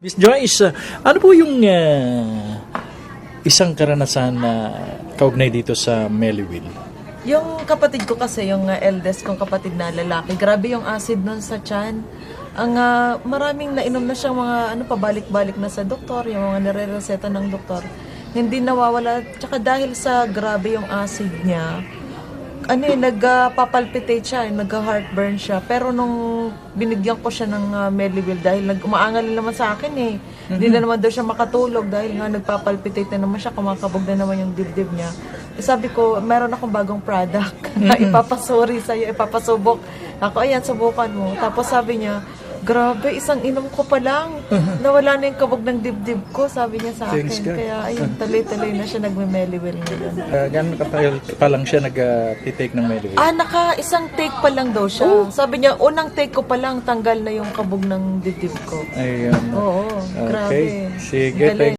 Miss Joyce, ano po yung isang karanasan na kaugnay dito sa Melville? Yung kapatid ko kasi, yung eldest kong kapatid na lalaki, grabe yung acid nun sa tiyan. Ang maraming nainom na siyang mga pabalik-balik na sa doktor, yung mga nire-reseta ng doktor. Hindi nawawala, tsaka dahil sa grabe yung acid niya, nagpapalpitate siya, nagka-heartburn siya. Pero nung binigyan ko siya ng Melville, dahil umaangal naman sa akin hindi na naman daw siya makatulog dahil nga nagpapalpitate na naman siya, kumakabog na naman yung dibdib niya. Sabi ko, meron akong bagong product na ipapasuri sa'yo, ipapasubok. Ako, ayan, subukan mo. Tapos sabi niya, grabe, isang inom ko pa lang. Nawala na yung kabog ng dibdib ko, sabi niya sa akin. Thanks, God. Kaya ayun, tuloy-tuloy na siya nagme-Melville ngayon. Gano'n katagal pa lang siya nag-titake ng Melville? Isang take pa lang daw siya. Sabi niya, unang take ko pa lang, tanggal na yung kabog ng dibdib ko. Ayun. Oo, Okay. grabe. Sige, Galing.